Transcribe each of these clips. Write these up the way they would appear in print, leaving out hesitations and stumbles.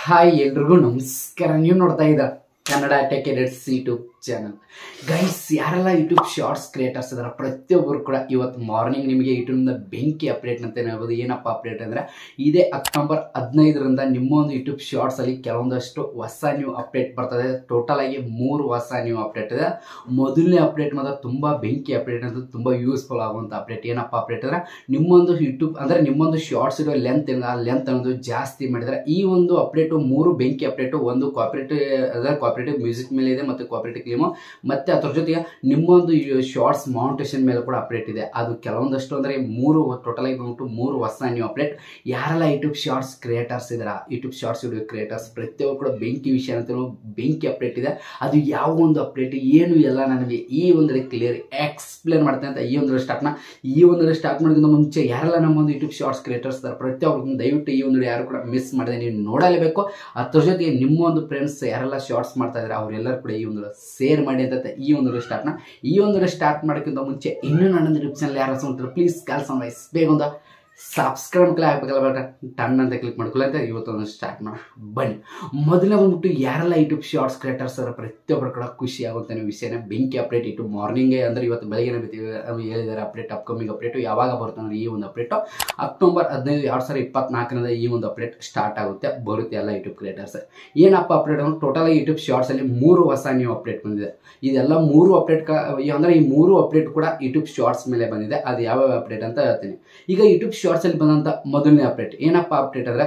Hi ಎಲ್ರಿಗೂ ನಮಸ್ಕಾರ. ನೀವು ನೋಡ್ತಾ ಇದ್ದೀರಾ Kannada tech edits YouTube channel. Guys, ಯಾರೆಲ್ಲ ಯೂಟ್ಯೂಬ್ ಶಾರ್ಟ್ಸ್ ಕ್ರಿಯೇಟರ್ಸ್ ಇದಾರೆ ಪ್ರತಿಯೊಬ್ಬರು ಕೂಡ ಇವತ್ತು ಮಾರ್ನಿಂಗ್ ನಿಮಗೆ ಯೂಟ್ಯೂಬ್ನಿಂದ ಬೆಂಕಿ ಅಪ್ಡೇಟ್ ಅಂತ ಹೇಳ್ಬೋದು. ಏನಪ್ಪ ಅಪ್ಡೇಟ್ ಅಂದರೆ, ಇದೇ ಅಕ್ಟೋಬರ್ 15ರಿಂದ ನಿಮ್ಮ ಒಂದು ಯೂಟ್ಯೂಬ್ ಶಾರ್ಟ್ಸಲ್ಲಿ ಕೆಲವೊಂದಷ್ಟು ಹೊಸ ನ್ಯೂ ಅಪ್ಡೇಟ್ ಬರ್ತದೆ. ಟೋಟಲ್ ಆಗಿ 3 ಹೊಸ ನ್ಯೂ ಅಪ್ಡೇಟ್ ಇದೆ. ಮೊದಲನೇ ಅಪ್ಡೇಟ್ ಮಾತ್ರ ತುಂಬ ಬೆಂಕಿ ಅಪ್ಡೇಟ್ ಅಂತ, ತುಂಬ ಯೂಸ್ಫುಲ್ ಆಗುವಂಥ ಅಪ್ಡೇಟ್. ಏನಪ್ಪ ಅಪ್ಡೇಟ್ ಅಂದರೆ, ನಿಮ್ಮೊಂದು ಯೂಟ್ಯೂಬ್ ಅಂದರೆ ನಿಮ್ಮೊಂದು ಶಾರ್ಟ್ಸ್ ಇರೋ ಲೆಂತ್ ಆ ಲೆಂತ್ ಅನ್ನೋದು ಜಾಸ್ತಿ ಮಾಡಿದರೆ ಈ ಒಂದು ಅಪ್ಡೇಟು 3 ಬೆಂಕಿ ಅಪ್ಡೇಟು, ಒಂದು ಕಾಪರೇಟಿವ್ ಮ್ಯೂಸಿಕ್ ಮೇಲೆ ಇದೆ ಮತ್ತು ಕಾಪರೇಟಿವ್ ಕ್ಲೇಮು, ಮತ್ತು ಅದ್ರ ಜೊತೆಗೆ ನಿಮ್ಮೊಂದು ಶಾರ್ಟ್ಸ್ ಮೌಂಟೇಶನ್ ಮೇಲೆ ಕೂಡ ಅಪ್ಡೇಟ್ ಇದೆ. ಅದು ಕೆಲವೊಂದಷ್ಟು ಅಂದರೆ 3 ಟೋಟಲ್ ಆಗಿ ಬಂದ್ಬಿಟ್ಟು 3 ಹೊಸ ನ್ಯೂ ಅಪ್ಡೇಟ್. ಯಾರೆಲ್ಲ ಯೂಟ್ಯೂಬ್ ಶಾರ್ಟ್ಸ್ ಕ್ರಿಯೇಟರ್ಸ್ ಇದಾರ, ಯೂಟ್ಯೂಬ್ ಶಾರ್ಟ್ಸ್ ವಿಡಿಯೋ ಕ್ರಿಯೇಟರ್ಸ್ ಪ್ರತಿಯೊಬ್ಬರು ಕೂಡ ಬೆಂಕಿ ವಿಷಯ ಅಂತ ಬೆಂಕಿ ಅಪ್ಡೇಟ್ ಇದೆ. ಅದು ಯಾವ ಒಂದು ಅಪ್ಡೇಟ್ ಏನು ಎಲ್ಲ ನನಗೆ ಈ ಒಂದು ಕ್ಲಿಯರ್ ಎಕ್ಸ್ಪ್ಲೇನ್ ಮಾಡ್ತೇನೆ ಅಂತ ಈ ಒಂದು ಸ್ಟಾರ್ಟ್ ಮಾಡೋದಕ್ಕಿಂತ ಮುಂಚೆ ಯಾರೆಲ್ಲ ನಮ್ಮೊಂದು ಯೂಟ್ಯೂಬ್ ಶಾರ್ಟ್ಸ್ ಕ್ರಿಯೇಟರ್ಸ್ ಇದ್ದಾರೆ ಪ್ರತಿಯೊಬ್ಬರು ದಯವಿಟ್ಟು ಈ ಒಂದು ಯಾರು ಕೂಡ ಮಿಸ್ ಮಾಡಿದೆ ನೀವು ನೋಡಲೇಬೇಕು. ಅದ್ರ ಜೊತೆಗೆ ನಿಮ್ಮ ಒಂದು ಫ್ರೆಂಡ್ಸ್ ಯಾರೆಲ್ಲ ಶಾರ್ಟ್ಸ್ ಮಾಡ್ತಾ ಇದ್ದಾರೆ ಅವರೆಲ್ಲರೂ ಕೂಡ ಈ ಒಂದು ಶೇರ್ ಮಾಡಿ ಅಂತ ಈ ಒಂದು ಸ್ಟಾರ್ಟ್ ಮಾಡೋಕ್ಕಿಂತ ಮುಂಚೆ ಇನ್ನೂ ನನ್ನ ಯೂಟ್ಯೂಬ್ ಚಾನಲ್ ಯಾರು ಅಂತಾರೆ ಪ್ಲೀಸ್ ಬೇಗ ಒಂದು ಸಬ್ಸ್ಕ್ರೈಬ್ ಹಾಕಬೇಕಲ್ಲ, ಟನ್ ಅಂತ ಕ್ಲಿಕ್ ಮಾಡ್ಕೊಳ್ಳಿ ಅಂತ ಇವತ್ತೊಂದು ಸ್ಟಾರ್ಟ್ ಮಾಡಿ ಬನ್ನಿ. ಮೊದಲೇ ಬಂದ್ಬಿಟ್ಟು ಯಾರೆಲ್ಲ ಯೂಟ್ಯೂಬ್ ಶಾರ್ಟ್ಸ್ ಕ್ರಿಯೇಟರ್ಸ್ ಅವರ ಪ್ರತಿಯೊಬ್ಬರು ಕೂಡ ಖುಷಿ ಆಗುವಂಥ ವಿಷಯನ ಬೆಂಕಿ ಅಪ್ಡೇಟ್ ಇಟ್ಟು ಮಾರ್ನಿಂಗೇ ಅಂದರೆ ಇವತ್ತು ಬೆಳಗ್ಗೆ ಹೇಳಿದ್ದಾರೆ ಅಪ್ಡೇಟ್, ಅಪ್ಕಮಿಂಗ್ ಅಪ್ಡೇಟು ಯಾವಾಗ ಬರುತ್ತೆ ಅಂದರೆ ಈ ಒಂದು ಅಪ್ಡೇಟು ಅಕ್ಟೋಬರ್ 15, 2024ರಿಂದ ಈ ಒಂದು ಅಪ್ಡೇಟ್ ಸ್ಟಾರ್ಟ್ ಬರುತ್ತೆ ಎಲ್ಲ ಯೂಟ್ಯೂಬ್ ಕ್ರಿಯೇಟರ್ಸ್. ಏನಪ್ಪ ಅಪ್ಡೇಟ್ ಅಂದ್ರೆ, ಟೋಟಲ್ ಯೂಟ್ಯೂಬ್ ಶಾರ್ಟ್ಸಲ್ಲಿ 3 ಹೊಸ ನ್ಯೂ ಅಪ್ಡೇಟ್ ಬಂದಿದೆ. ಇದೆಲ್ಲ 3 ಅಪ್ಡೇಟ್ ಅಂದರೆ ಈ 3 ಅಪ್ಡೇಟ್ ಕೂಡ ಯೂಟ್ಯೂಬ್ ಶಾರ್ಟ್ಸ್ ಮೇಲೆ ಬಂದಿದೆ. ಅದು ಯಾವ್ಯಾವ ಅಪ್ಡೇಟ್ ಅಂತ ಹೇಳ್ತೀನಿ. ಈಗ ಯೂಟ್ಯೂಬ್ ಶಾರ್ಟ್ಸ್ ಅಲ್ಲಿ ಬಂದಂತ ಮೊದಲನೇ ಅಪ್ಡೇಟ್ ಏನಪ್ಪ ಅಪ್ಡೇಟ್ ಅಂದ್ರೆ,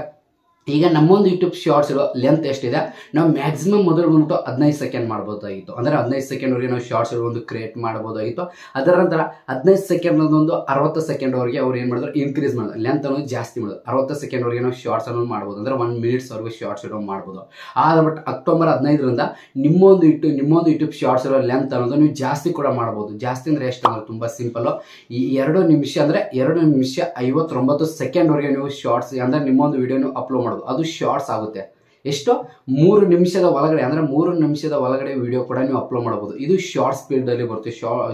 ಈಗ ನಮ್ಮೊಂದು ಯೂಟ್ಯೂಬ್ ಶಾರ್ಟ್ಸ್ ಇರೋ ಲೆಂತ್ ಎಷ್ಟಿದೆ, ನಾವು ಮ್ಯಾಕ್ಸಿಮಮ್ ಮೊದಲು ಬಂದ್ಬಿಟ್ಟು 15 ಸೆಕೆಂಡ್ ಮಾಡ್ಬೋದಾಗಿತ್ತು. ಅಂದರೆ 15 ಸೆಕೆಂಡ್ವರೆಗೆ ನಾವು ಶಾರ್ಟ್ಸ್ ಒಂದು ಕ್ರಿಯೇಟ್ ಮಾಡ್ಬೋದಾಗಿತ್ತು. ಅದರ ನಂತರ 15 ಸೆಕೆಂಡ್ ಒಂದು 60 ಸೆಕೆಂಡ್ವರೆಗೆ ಅವ್ರು ಏನು ಮಾಡಿದ್ರು, ಇನ್ಕ್ರೀಸ್ ಮಾಡಿದ್ರು, ಲೆಂತ್ ಅನ್ನೋದು ಜಾಸ್ತಿ ಮಾಡಿದ್ರು. 60 ಸೆಕೆಂಡ್ವರೆಗೆ ನಾವು ಶಾರ್ಟ್ಸ್ ಅನ್ನೋದು ಮಾಡ್ಬೋದು, ಅಂದರೆ 1 ಮಿನಿಟ್ಸ್ವರೆಗೂ ಶಾರ್ಟ್ಸ್ ಇಡೋ ಮಾಡ್ಬೋದು. ಆದರೆ ಬಟ್ ಅಕ್ಟೋಬರ್ 15ರಿಂದ ನಿಮ್ಮೊಂದು ಯೂಟ್ಯೂಬ್ ಶಾರ್ಟ್ಸ್ ಇರೋ ಲೆಂತ್ ಅನ್ನೋದು ನೀವು ಜಾಸ್ತಿ ಕೂಡ ಮಾಡ್ಬೋದು. ಜಾಸ್ತಿ ಅಂದರೆ ಎಷ್ಟು ಅಂದ್ರೆ ತುಂಬ ಸಿಂಪಲ್ಲು, ಈ 2 ನಿಮಿಷ ಅಂದರೆ 2 ನಿಮಿಷ 59 ಸೆಕೆಂಡ್ವರೆಗೆ ನೀವು ಶಾರ್ಟ್ಸ್ ಅಂದರೆ ನಿಮ್ಮೊಂದು ವಿಡಿಯೋನು ಅಪ್ಲೋಡ್ ಮಾಡೋದು. ಅದು ಶಾರ್ಟ್ಸ್ ಆಗುತ್ತೆ. ಎಷ್ಟು 3 ನಿಮಿಷದ ಒಳಗಡೆ, ಅಂದರೆ 3 ನಿಮಿಷದ ಒಳಗಡೆ ವಿಡಿಯೋ ಕೂಡ ನೀವು ಅಪ್ಲೋಡ್ ಮಾಡಬಹುದು. ಇದು ಶಾರ್ಟ್ ಸ್ಪೀಡಲ್ಲಿ ಬರುತ್ತೆ.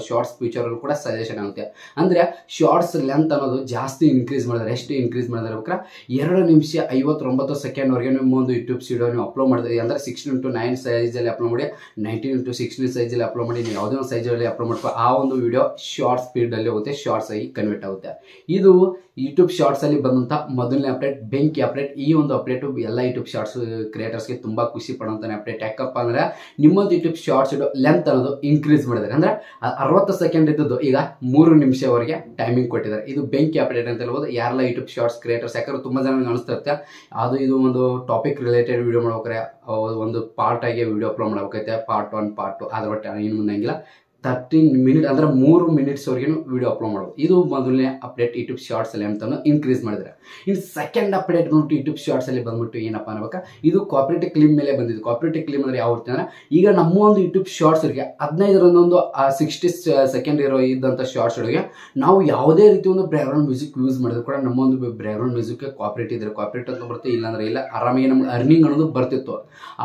ಶಾರ್ಟ್ಸ್ ಫೀಚರಲ್ಲಿ ಕೂಡ ಸಜೆಷನ್ ಆಗುತ್ತೆ. ಅಂದರೆ ಶಾರ್ಟ್ಸ್ ಲೆಂತ್ ಅನ್ನೋದು ಜಾಸ್ತಿ ಇನ್ಕ್ರೀಸ್ ಮಾಡಿದ್ರೆ, ಎಷ್ಟು ಇನ್ಕ್ರೀಸ್ ಮಾಡಿದ್ರೆ 2 ನಿಮಿಷ 59 ಸೆಕೆಂಡ್ವರೆಗೆ ನಿಮ್ಮ ಒಂದು ಯೂಟ್ಯೂಬ್ ವಿಡಿಯೋ ನೀವು ಅಪ್ಲೋಡ್ ಮಾಡಿದ್ರೆ, ಅಂದರೆ 16:9 ಸೈಜಲ್ಲಿ ಅಪ್ಲೋಡ್ ಮಾಡಿ, 19:16 ಸೈಜಲ್ಲಿ ಅಪ್ಲೋಡ್ ಮಾಡಿ, ನೀವು ಯಾವುದೇ ಒಂದು ಸೈಜಲ್ಲಿ ಅಪ್ಲೋಡ್ ಮಾಡ್ಕೊ ಆ ಒಂದು ವಿಡಿಯೋ ಶಾರ್ಟ್ ಸ್ಪೀಡಲ್ಲಿ ಹೋಗುತ್ತೆ, ಶಾರ್ಟ್ಸ್ ಆಗಿ ಕನ್ವರ್ಟ್ ಆಗುತ್ತೆ. ಇದು ಯೂಟ್ಯೂಬ್ ಶಾರ್ಟ್ಸ್ ಅಲ್ಲಿ ಬಂದಂತ ಮೊದಲನೇ ಅಪ್ಡೇಟ್, ಬೆಂಕಿ ಅಪ್ಡೇಟ್. ಈ ಒಂದು ಅಪ್ಡೇಟ್ ಎಲ್ಲ ಯೂಟ್ಯೂಬ್ ಶಾರ್ಟ್ಸ್ ಕ್ರಿಯೇಟರ್ಸ್ಗೆ ತುಂಬಾ ಖುಷಿ ಪಡುವಂತ ಅಪ್ಡೇಟ್. ಯಾಕಪ್ಪ ಅಂದ್ರೆ ನಿಮ್ಮೊಂದು ಯೂಟ್ಯೂಬ್ ಶಾರ್ಟ್ಸ್ ಲೆಂತ್ ಅನ್ನೋದು ಇನ್ಕ್ರೀಸ್ ಮಾಡಿದ್ದಾರೆ. ಅಂದ್ರೆ 60 ಸೆಕೆಂಡ್ ಇದ್ದದ್ದು ಈಗ 3 ನಿಮಿಷವರೆಗೆ ಟೈಮಿಂಗ್ ಕೊಟ್ಟಿದ್ದಾರೆ. ಇದು ಬೆಂಕಿ ಅಪ್ಡೇಟ್ ಅಂತ ಹೇಳ್ಬೋದು. ಯಾರೆಲ್ಲ ಯೂಟ್ಯೂಬ್ ಶಾರ್ಟ್ಸ್ ಕ್ರಿಯೇಟರ್ಸ್, ಯಾಕಂದ್ರೆ ತುಂಬಾ ಜನ ಅನಿಸ್ತಿರುತ್ತೆ ಇದು ಒಂದು ಟಾಪಿಕ್ ರಿಲೇಟೆಡ್ ವಿಡಿಯೋ ಮಾಡ್ಬೇಕಾರೆ ಒಂದು ಪಾರ್ಟ್ ಆಗಿ ವಿಡಿಯೋ ಅಪ್ಲೋಡ್ ಮಾಡ್ಬೇಕೈತೆ, ಪಾರ್ಟ್ 1 ಪಾರ್ಟ್ 2. ಆದ್ರೆ ಬಟ್ ಏನು ಮುಂದಂಗಿಲ್ಲ, 13 ಮಿನಿಟ್ ಅಂದರೆ 3 ಮಿನಿಟ್ಸ್ವರೆಗೂ ವಿಡಿಯೋ ಅಪ್ಲೋಡ್ ಮಾಡೋದು. ಇದು ಮೊದಲನೇ ಅಪ್ಡೇಟ್ ಯೂಟ್ಯೂಬ್ ಶಾರ್ಟ್ಸ್ ಅಲ್ಲಿ ಅಂತ ಇನ್ಕ್ರೀಸ್ ಮಾಡಿದ್ರೆ. ಇನ್ನು ಸೆಕೆಂಡ್ ಅಪ್ಡೇಟ್ ಬಂದ್ಬಿಟ್ಟು ಯೂಟ್ಯೂಬ್ ಶಾರ್ಟ್ಸ್ ಅಲ್ಲಿ ಬಂದ್ಬಿಟ್ಟು ಏನಪ್ಪ ಅನ್ಬೇಕಾ, ಇದು ಕಾಪರೇಟಿವ್ ಕ್ಲೇಮ್ ಮೇಲೆ ಬಂದಿದ್ದು. ಕಾಪರೇಟಿವ್ ಕ್ಲೇಮ್ ಅಂದ್ರೆ ಯಾವ ರೀತಿ ಅಂದ್ರೆ, ಈಗ ನಮ್ಮ ಒಂದು ಯೂಟ್ಯೂಬ್ ಶಾರ್ಟ್ಸ್ ಅವರಿಗೆ 15ರಂದು 60 ಸೆಕೆಂಡ್ ಇದ್ದಂಥ ಶಾರ್ಟ್ಸ್ ಒಳಗೆ ನಾವು ಯಾವುದೇ ರೀತಿ ಒಂದು ಬ್ಯಾಕ್ಗ್ರೌಂಡ್ ಮ್ಯೂಸಿಕ್ ಯೂಸ್ ಮಾಡಿದ್ರು ಕೂಡ ನಮ್ಮೊಂದು ಬ್ಯಾಕ್ಗ್ರೌಂಡ್ ಮ್ಯೂಸಿಕ್ ಕಾಪರೇಟ್ ಇದ್ರೆ, ಕಾಪರೇಟ್ ಅಂತ ಬರುತ್ತೆ, ಇಲ್ಲಾಂದ್ರೆ ಇಲ್ಲ, ಆರಾಮಾಗಿ ನಮ್ಗೆ ಅರ್ನಿಂಗ್ ಅನ್ನೋದು ಬರ್ತಿತ್ತು.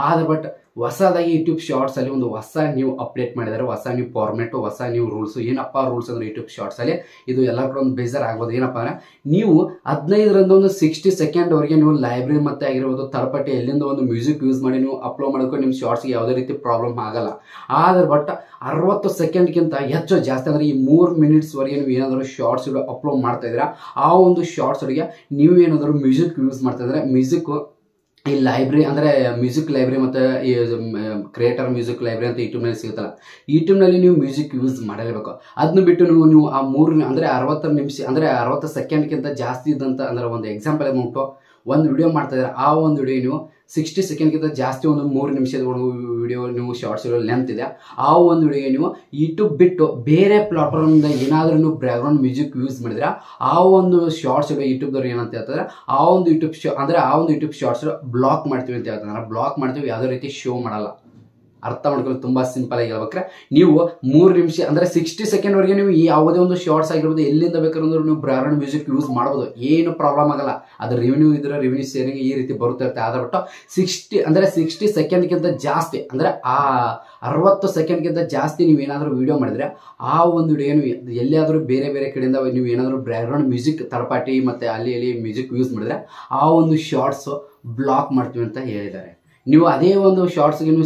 ಆದರೆ ಬಟ್ ಹೊಸದಾಗಿ ಯೂಟ್ಯೂಬ್ ಶಾರ್ಟ್ಸ್ ಅಲ್ಲಿ ಒಂದು ಹೊಸ ನ್ಯೂ ಅಪ್ಡೇಟ್ ಮಾಡಿದ್ದಾರೆ, ಹೊಸ ನ್ಯೂ ಫಾರ್ಮೆಟ್, ಹೊಸ ನ್ಯೂ ರೂಲ್ಸ್. ಏನಪ್ಪ ರೂಲ್ಸ್ ಅಂದ್ರೆ, ಯೂಟ್ಯೂಬ್ ಶಾರ್ಟ್ಸ್ ಅಲ್ಲಿ ಇದು ಎಲ್ಲ ಕೂಡ ಒಂದು ಬೇಜಾರ್ ಆಗ್ಬೋದು. ಏನಪ್ಪ ಅಂದ್ರೆ, ನೀವು 15ರಿಂದ 60 ಸೆಕೆಂಡ್ವರೆಗೆ ನೀವು ಲೈಬ್ರರಿ ಮತ್ತೆ ಆಗಿರ್ಬೋದು ಥರ್ಡ್ ಪಾರ್ಟಿ ಎಲ್ಲಿಂದ ಒಂದು ಮ್ಯೂಸಿಕ್ ಯೂಸ್ ಮಾಡಿ ನೀವು ಅಪ್ಲೋಡ್ ಮಾಡ್ಕೊಂಡು ನಿಮ್ಮ ಶಾರ್ಟ್ಸ್ಗೆ ಯಾವುದೇ ರೀತಿ ಪ್ರಾಬ್ಲಮ್ ಆಗಲ್ಲ. ಆದರೆ ಬಟ್ 60 ಸೆಕೆಂಡ್ಗಿಂತ ಹೆಚ್ಚು ಜಾಸ್ತಿ ಅಂದರೆ ಈ 3 ಮಿನಿಟ್ಸ್ವರೆಗೆ ನೀವು ಏನಾದರೂ ಶಾರ್ಟ್ಸ್ ಅಪ್ಲೋಡ್ ಮಾಡ್ತಾ ಇದ್ದೀರಾ, ಆ ಒಂದು ಶಾರ್ಟ್ಸ್ ಒಳಗೆ ನೀವು ಏನಾದರೂ ಮ್ಯೂಸಿಕ್ ಯೂಸ್ ಮಾಡ್ತಾ ಇದ್ರೆ, ಮ್ಯೂಸಿಕ್ ಈ ಲೈಬ್ರರಿ ಅಂದರೆ ಮ್ಯೂಸಿಕ್ ಲೈಬ್ರರಿ ಮತ್ತು ಈ ಕ್ರಿಯೇಟರ್ ಮ್ಯೂಸಿಕ್ ಲೈಬ್ರರಿ ಅಂತ ಯೂಟ್ಯೂಬ್ನಲ್ಲಿ ಸಿಗುತ್ತಲ್ಲ, ಯೂಟ್ಯೂಬ್ನಲ್ಲಿ ನೀವು ಮ್ಯೂಸಿಕ್ ಯೂಸ್ ಮಾಡಲೇಬೇಕು. ಅದನ್ನು ಬಿಟ್ಟು ನೀವು ಆ 3 ಅಂದರೆ 60 ನಿಮಿಷ ಅಂದರೆ 60 ಸೆಕೆಂಡ್ಗಿಂತ ಜಾಸ್ತಿ ಇದ್ದಂಥ, ಅಂದರೆ ಒಂದು ಎಕ್ಸಾಂಪಲ್ ಬಂದ್ಬಿಟ್ಟು ಒಂದು ವಿಡಿಯೋ ಮಾಡ್ತಾ ಇದ್ದಾರೆ, ಆ ಒಂದು ವಿಡಿಯೋ ನೀವು 60 ಸೆಕೆಂಡ್ಗಿಂತ ಜಾಸ್ತಿ ಒಂದು 3 ನಿಮಿಷದ ವಿಡಿಯೋ ನೀವು ಶಾರ್ಟ್ಸ್ ಲೆಂತ್ ಇದೆ, ಆ ಒಂದು ವಿಡಿಯೋ ನೀವು ಯೂಟ್ಯೂಬ್ ಬಿಟ್ಟು ಬೇರೆ ಪ್ಲಾಟ್ಫಾರ್ಮಿಂದ ಏನಾದರೂ ನೀವು ಬ್ಯಾಕ್ಗ್ರೌಂಡ್ ಮ್ಯೂಸಿಕ್ ಯೂಸ್ ಮಾಡಿದ್ರೆ, ಆ ಒಂದು ಶಾರ್ಟ್ಸ್ ವಿಡಿಯೋ ಯೂಟ್ಯೂಬ್ದವ್ರು ಏನಂತ ಹೇಳ್ತಾರೆ, ಆ ಒಂದು ಯೂಟ್ಯೂಬ್ ಶಾರ್ಟ್ಸ್ ಬ್ಲಾಕ್ ಮಾಡ್ತೀವಿ ಅಂತ ಹೇಳ್ತಾರೆ. ಬ್ಲಾಕ್ ಮಾಡ್ತೀವಿ, ಯಾವುದೇ ರೀತಿ ಶೋ ಮಾಡಲ್ಲ. ಅರ್ಥ ಮಾಡ್ಕೊಳ್ಳಿ. ತುಂಬಾ ಸಿಂಪಲ್ ಆಗಿ ಹೇಳ್ಬೇಕ್ರೆ ನೀವು 3 ನಿಮಿಷ ಅಂದ್ರೆ 60 ಸೆಕೆಂಡ್ ವರೆಗೆ ನೀವು ಯಾವುದೇ ಒಂದು ಶಾರ್ಟ್ಸ್ ಆಗಿರ್ಬೋದು ಎಲ್ಲಿಂದ ಬೇಕಾದ್ರೂ ನೀವು ಬ್ಯಾಕ್ಗ್ರೌಂಡ್ ಮ್ಯೂಸಿಕ್ ಯೂಸ್ ಮಾಡ್ಬೋದು, ಏನು ಪ್ರಾಬ್ಲಮ್ ಆಗಲ್ಲ. ಅದು ರೆವಿನ್ಯೂ ಇದ್ರೆ ರೆವಿನ್ಯೂ ಶೇರಿಂಗ್ ಈ ರೀತಿ ಬರುತ್ತೆ. ಆದ್ರೆ ಬಿಟ್ಟು 60 ಸೆಕೆಂಡ್ಗಿಂತ ಜಾಸ್ತಿ ಅಂದ್ರೆ ಆ 60 ಸೆಕೆಂಡ್ಗಿಂತ ಜಾಸ್ತಿ ನೀವು ಏನಾದರೂ ವಿಡಿಯೋ ಮಾಡಿದ್ರೆ ಆ ಒಂದು ವಿಡಿಯೋ ಎಲ್ಲಿಯಾದರೂ ಬೇರೆ ಬೇರೆ ಕಡೆಯಿಂದ ನೀವು ಏನಾದರೂ ಬ್ಯಾಕ್ಗ್ರೌಂಡ್ ಮ್ಯೂಸಿಕ್ ಥರ್ಡ್ ಪಾರ್ಟಿ ಮತ್ತೆ ಅಲ್ಲಿ ಮ್ಯೂಸಿಕ್ ಯೂಸ್ ಮಾಡಿದ್ರೆ ಆ ಒಂದು ಶಾರ್ಟ್ಸ್ ಬ್ಲಾಕ್ ಮಾಡ್ತೀವಿ ಅಂತ ಹೇಳಿದ್ದಾರೆ. ನೀವು ಅದೇ ಒಂದು ಶಾರ್ಟ್ಸ್ಗೆ ನೀವು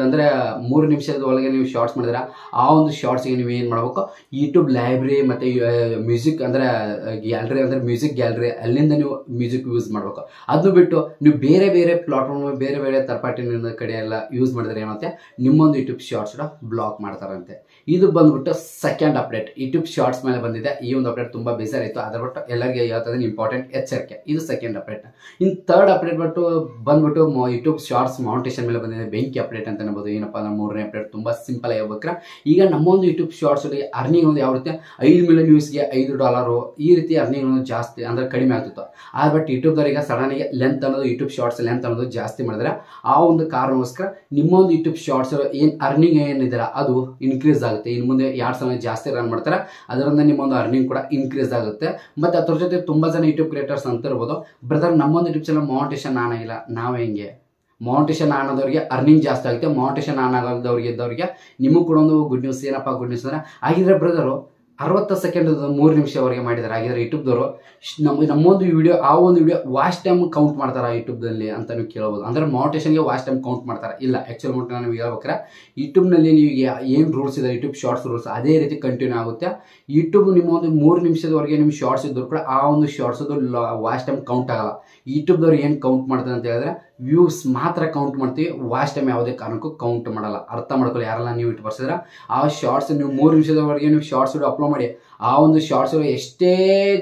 ಅಂದರೆ 3 ನಿಮಿಷದ ಒಳಗೆ ನೀವು ಶಾರ್ಟ್ಸ್ ಮಾಡಿದ್ರೆ ಆ ಒಂದು ಶಾರ್ಟ್ಸ್ಗೆ ನೀವು ಏನು ಮಾಡಬೇಕು, ಯೂಟ್ಯೂಬ್ ಲೈಬ್ರರಿ ಮತ್ತು ಮ್ಯೂಸಿಕ್ ಅಂದರೆ ಗ್ಯಾಲರಿ ಅಂದರೆ ಮ್ಯೂಸಿಕ್ ಗ್ಯಾಲರಿ ಅಲ್ಲಿಂದ ನೀವು ಮ್ಯೂಸಿಕ್ ಯೂಸ್ ಮಾಡಬೇಕು. ಅದು ಬಿಟ್ಟು ನೀವು ಬೇರೆ ಬೇರೆ ಪ್ಲಾಟ್ಫಾರ್ಮ್ ಬೇರೆ ಬೇರೆ ಥರ್ಡ್ ಪಾರ್ಟಿ ಕಡೆ ಎಲ್ಲ ಯೂಸ್ ಮಾಡಿದ್ರೆ ಏನಾಗುತ್ತೆ, ನಿಮ್ಮೊಂದು ಯೂಟ್ಯೂಬ್ ಶಾರ್ಟ್ಸ್ ಬ್ಲಾಕ್ ಮಾಡ್ತಾರಂತೆ. ಇದು ಬಂದ್ಬಿಟ್ಟು ಸೆಕೆಂಡ್ ಅಪ್ಡೇಟ್ ಯೂಟ್ಯೂಬ್ ಶಾರ್ಟ್ಸ್ ಮೇಲೆ ಬಂದಿದೆ. ಈ ಒಂದು ಅಪ್ಡೇಟ್ ತುಂಬ ಬೇಜಾರಾಯಿತು, ಅದ್ರ ಬಿಟ್ಟು ಎಲ್ಲರಿಗೆ ಹೇಳ್ತದೆ ಇಂಪಾರ್ಟೆಂಟ್ ಎಚ್ಚರಿಕೆ. ಇದು ಸೆಕೆಂಡ್ ಅಪ್ಡೇಟ್. ಇನ್ನು ಥರ್ಡ್ ಅಪ್ಡೇಟ್ ಬಂದ್ಬಿಟ್ಟು ಯೂಟ್ಯೂಬ್ ಶಾರ್ಟ್ಸ್ ಮೌಂಟೇಶನ್ ಮೇಲೆ ಬಂದಿದೆ, ಬೆಂಕಿ ಅಪ್ಡೇಟ್ ಅಂತ ಅನ್ಬೋದು. ಏನಪ್ಪ ಅಂದ್ರೆ 3ನೇ ಅಪ್ಡೇಟ್ ತುಂಬ ಸಿಂಪಲ್ ಆಗಿ ಹೋಗ್ಬೇಕ್ರೆ ಈಗ ನಮ್ಮೊಂದು ಯೂಟ್ಯೂಬ್ ಶಾರ್ಟ್ಸ್ ಅರ್ನಿಂಗ್ ಒಂದು ಯಾವ ರೀತಿ 5 ಮಿಲಿಯನ್ ವ್ಯೂಸ್ಗೆ $5 ಈ ರೀತಿ ಅರ್ನಿಂಗ್ ಒಂದು ಜಾಸ್ತಿ ಅಂದ್ರೆ ಕಡಿಮೆ ಆಗ್ತಿತ್ತು. ಆದ್ರೆ ಬಟ್ ಯೂಟ್ಯೂಬ್ದವರಿಗೆ ಸಡನ್ಗೆ ಲೆಂತ್ ಅನ್ನೋದು ಯೂಟ್ಯೂಬ್ ಶಾರ್ಟ್ಸ್ ಲೆಂತ್ ಅನ್ನೋದು ಜಾಸ್ತಿ ಮಾಡಿದ್ರೆ ಆ ಒಂದು ಕಾರಣಕ್ಕೋಸ್ಕರ ನಿಮ್ಮೊಂದು ಯೂಟ್ಯೂಬ್ ಶಾರ್ಟ್ಸ್ ಏನು ಅರ್ನಿಂಗ್ ಏನಿದೆ ಅದು ಇನ್ಕ್ರೀಸ್ ಆಗುತ್ತೆ. ಇನ್ನು ಮುಂದೆ 2 ಸಲ ಜಾಸ್ತಿ ರನ್ ಮಾಡ್ತಾರೆ, ಅದರಿಂದ ನಿಮ್ಮೊಂದು ಅರ್ನಿಂಗ್ ಕೂಡ ಇನ್ಕ್ರೀಸ್ ಆಗುತ್ತೆ. ಮತ್ತು ಅದ್ರ ಜೊತೆ ತುಂಬ ಜನ ಯೂಟ್ಯೂಬ್ ಕ್ರಿಯೇಟರ್ಸ್ ಅಂತ ಇರ್ಬೋದು, ಬ್ರದರ್ ನಮ್ಮೊಂದು ಯೂಟ್ಯೂಬ್ ಚಾನಲ್ ಮೌಂಟೇಶನ್ ಆನ್ ಆಗಿಲ್ಲ, ನಾವು ಹೆಂಗೆ ಮೌಂಟೇಶನ್ ಆನ್ ಆದವ್ರಿಗೆ ಅರ್ನಿಂಗ್ ಜಾಸ್ತಿ ಆಗುತ್ತೆ, ಮೌಂಟೇಶನ್ ಆನ್ ಆಗೋದವ್ರಿಗೆ ಇದ್ದವ್ರಿಗೆ ನಿಮಗೆ ಕೂಡ ಒಂದು ಗುಡ್ ನ್ಯೂಸ್. ಏನಪ್ಪ ಗುಡ್ ನ್ಯೂಸ್ ಅಂದರೆ ಆಗಿದ್ರೆ ಬ್ರದರು 60 ಸೆಕೆಂಡ್ 3 ನಿಮಿಷವರೆಗೆ ಮಾಡಿದ್ದಾರೆ. ಆಗಿದ್ರೆ ಯೂಟ್ಯೂಬ್ದವರು ನಮ್ಮೊಂದು ವಿಡಿಯೋ ಆ ಒಂದು ವಿಡಿಯೋ ವಾಚ್ ಟೈಮ್ ಕೌಂಟ್ ಮಾಡ್ತಾರೆ ಯೂಟ್ಯೂಬ್ದಲ್ಲಿ ಅಂತ ನೀವು ಕೇಳ್ಬೋದು. ಅಂದರೆ ಮೌಂಟೇಶನ್ಗೆ ವಾಚ್ ಟೈಮ್ ಕೌಂಟ್ ಮಾಡ್ತಾರೆ ಇಲ್ಲ. ಆ್ಯಕ್ಚುಲ್ ಮೌಂಟ್ ನೀವು ಹೇಳ್ಬೇಕಾರೆ ಯೂಟ್ಯೂಬ್ನಲ್ಲಿ ನೀವು ಏನು ರೂಲ್ಸ್ ಇದೆ ಯೂಟ್ಯೂಬ್ ಶಾರ್ಟ್ಸ್ ರೂಲ್ಸ್ ಅದೇ ರೀತಿ ಕಂಟಿನ್ಯೂ ಆಗುತ್ತೆ. ಯೂಟ್ಯೂಬ್ ನಿಮ್ಮ ಒಂದು 3 ನಿಮಿಷದವರೆಗೆ ನಿಮ್ಮ ಶಾರ್ಟ್ಸ್ ಇದ್ದರೂ ಕೂಡ ಆ ಒಂದು ಶಾರ್ಟ್ಸದು ವಾಚ್ ಟೈಮ್ ಕೌಂಟ್ ಆಗಲ್ಲ. ಯೂಟ್ಯೂಬ್ದವ್ರು ಏನು ಕೌಂಟ್ ಮಾಡ್ತಾರೆ ಅಂತ ಹೇಳಿದ್ರೆ ವ್ಯೂಸ್ ಮಾತ್ರ ಕೌಂಟ್ ಮಾಡ್ತೀವಿ, ವಾಚ್ ಟೈಮ್ ಯಾವುದೇ ಕಾರಣಕ್ಕೂ ಕೌಂಟ್ ಮಾಡಲ್ಲ. ಅರ್ಥ ಮಾಡ್ಕೊಳ್ಳಿ ಯಾರೆಲ್ಲ ನೀವು ಇಟ್ಟು ಬರ್ಸಿದ್ರೆ ಆ ಶಾರ್ಟ್ಸ್ ನೀವು 3 ನಿಮಿಷದವರೆಗೆ ನೀವು ಶಾರ್ಟ್ಸ್ ವಿಡಿಯೋ ಅಪ್ಲೋಡ್ ಮಾಡಿ ಆ ಒಂದು ಶಾರ್ಟ್ಸ್ ಎಷ್ಟೇ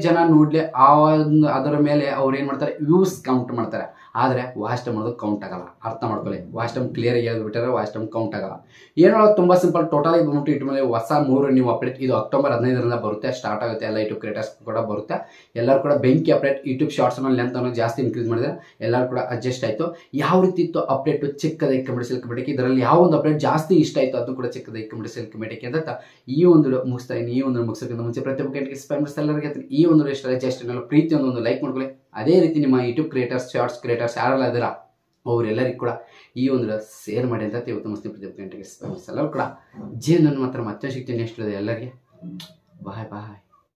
ಜನ ನೋಡಲಿ ಆ ಒಂದು ಅದರ ಮೇಲೆ ಅವ್ರು ಏನು ಮಾಡ್ತಾರೆ ವ್ಯೂಸ್ ಕೌಂಟ್ ಮಾಡ್ತಾರೆ, ಆದರೆ ವಾಚ್ ಟೈಮ್ ಅನ್ನೋದು ಕೌಂಟ್ ಆಗಲ್ಲ. ಅರ್ಥ ಮಾಡ್ಕೊಳ್ಳಿ, ವಾಚ್ ಟೈಮ್ ಕ್ಲಿಯರ್ ಆಗಿ ಹೇಳ್ಬಿಟ್ಟಾರೆ ವಾಚ್ ಟೈಮ್ ಕೌಂಟ್ ಆಗಲ್ಲ. ಏನೋ ತುಂಬ ಸಿಂಪಲ್. ಟೋಟಲ್ ಆಗಿ ಬಂದ್ಬಿಟ್ಟು ಯೂಟ್ಯೂಬ್ ಮೇಲೆ ಹೊಸ 3 ನೀವು ಅಪ್ಡೇಟ್ ಇದು ಅಕ್ಟೋಬರ್ 15ರಿಂದ ಬರುತ್ತೆ, ಸ್ಟಾರ್ಟ್ ಆಗುತ್ತೆ. ಎಲ್ಲ ಯೂಟ್ಯೂಬ್ ಕ್ರಿಯೇಟರ್ಸ್ ಕೂಡ ಬರುತ್ತೆ. ಎಲ್ಲರೂ ಕೂಡ ಬೆಂಕಿ ಅಪ್ಡೇಟ್ ಯೂಟ್ಯೂಬ್ ಶಾರ್ಟ್ಸ್ ಲೆಂತ್ ಅನ್ನೋ ಜಾಸ್ತಿ ಇನ್ಕ್ರೀಸ್ ಮಾಡಿದ್ರೆ ಎಲ್ಲರೂ ಕೂಡ ಅಡ್ಜಸ್ಟ್ ಆಯಿತು. ಯಾವ ರೀತಿ ಇತ್ತು ಅಪ್ಡೇಟ್ ಚಿಕ್ಕದಾಗಿ ಕಮೆಂಟ್ಸ್ ಇದರಲ್ಲಿ ಯಾವ ಒಂದು ಅಪ್ಡೇಟ್ ಜಾಸ್ತಿ ಇಷ್ಟ ಆಯಿತು ಅದು ಕೂಡ ಚಿಕ್ಕದಾಗಿ ಕಮೆಂಟ್ಸ್ ಅಂತ ಈ ಒಂದು ಮುಗಿಸ್ತಾ ಇದ್ದೀನಿ. ಈ ಒಂದು ಮುಗಿಸೋಕ್ಕಿಂತ ಮುಂಚೆ ಪ್ರತಿಯೊಬ್ಬರಿಗೆ ಸ್ಪೈಮರ್ಸ್ ಎಲ್ಲರಿಗೆ ಈ ಒಂದು ಇಷ್ಟ ಜಸ್ಟ್ ಪ್ರೀತಿ ಒಂದು ಲೈಕ್ ಮಾಡ್ಕೊಳ್ಳಿ. ಅದೇ ರೀತಿ ನಿಮ್ಮ ಯೂಟ್ಯೂಬ್ ಕ್ರಿಯೇಟರ್ಸ್ ಶಾರ್ಟ್ಸ್ ಕ್ರಿಯೇಟರ್ಸ್ ಯಾರೆಲ್ಲ ಇದ್ದೀರಾ ಅವರೆಲ್ಲರಿಗೂ ಕೂಡ ಈ ಒಂದು ಶೇರ್ ಮಾಡಿ ಅಂತ ಇವತ್ತು ಮಸ್ತಿ ಪ್ರತಿಯೊಬ್ಬರಿಗೆ ಸ್ಪೈಮರ್ಸ್ ಎಲ್ಲರೂ ಕೂಡ ಜೀವನ ಮಾತ್ರ ಮತ್ತೆ ಸಿಗ್ತೀನಿ. ಎಷ್ಟು ಎಲ್ಲರಿಗೆ ಬಾಯ್ ಬಾಯ್.